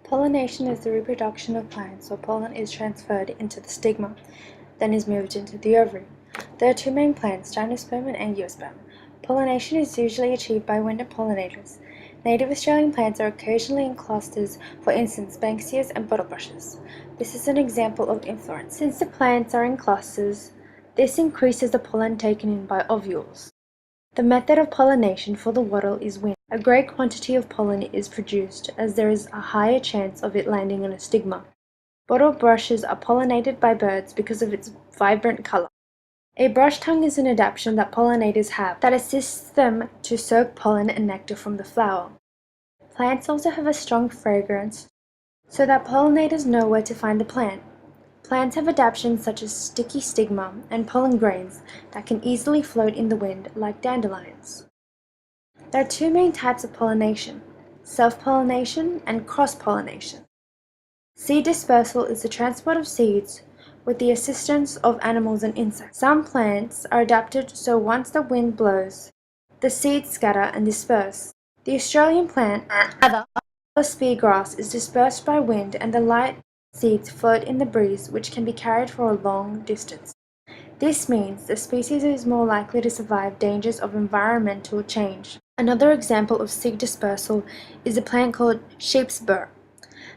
Pollination is the reproduction of plants where pollen is transferred into the stigma, then is moved into the ovary. There are two main plants, gymnosperm and angiosperm. Pollination is usually achieved by winter pollinators. Native Australian plants are occasionally in clusters, for instance banksias and bottlebushes. This is an example of inflorescence. Since the plants are in clusters, this increases the pollen taken in by ovules. The method of pollination for the wattle is wind. A great quantity of pollen is produced as there is a higher chance of it landing on a stigma. Bottle brushes are pollinated by birds because of its vibrant color. A brush tongue is an adaptation that pollinators have that assists them to soak pollen and nectar from the flower. Plants also have a strong fragrance so that pollinators know where to find the plant. Plants have adaptations such as sticky stigma and pollen grains that can easily float in the wind like dandelions. There are two main types of pollination, self-pollination and cross-pollination. Seed dispersal is the transport of seeds with the assistance of animals and insects. Some plants are adapted so once the wind blows, the seeds scatter and disperse. The Australian plant, speargrass, is dispersed by wind and the light seeds float in the breeze, which can be carried for a long distance. This means the species is more likely to survive dangers of environmental change. Another example of seed dispersal is a plant called sheep's burr.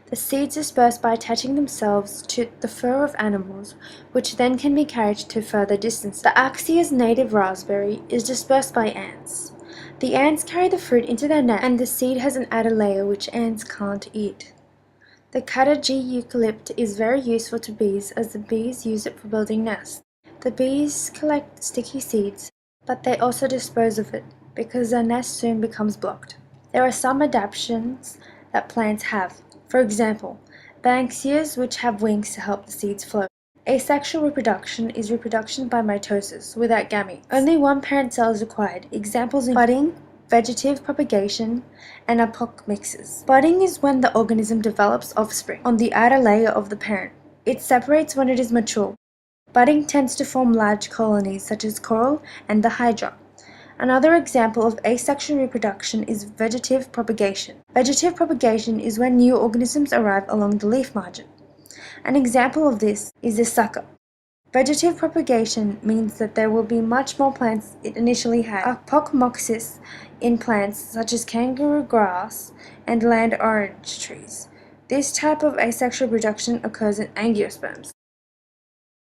The seeds disperse by attaching themselves to the fur of animals, which then can be carried to further distances. The Axia's native raspberry is dispersed by ants. The ants carry the fruit into their nest, and the seed has an outer layer which ants can't eat. The Catagy eucalypt is very useful to bees as the bees use it for building nests. The bees collect sticky seeds, but they also dispose of it because their nest soon becomes blocked. There are some adaptations that plants have. For example, banksias which have wings to help the seeds float. Asexual reproduction is reproduction by mitosis, without gametes. Only one parent cell is required. Examples include budding, vegetative propagation, and apomixis. Budding is when the organism develops offspring on the outer layer of the parent. It separates when it is mature. Budding tends to form large colonies such as coral and the hydra. Another example of asexual reproduction is vegetative propagation. Vegetative propagation is when new organisms arrive along the leaf margin. An example of this is the sucker. Vegetative propagation means that there will be much more plants it initially had. Apomixis in plants such as kangaroo grass and land orange trees. This type of asexual reproduction occurs in angiosperms.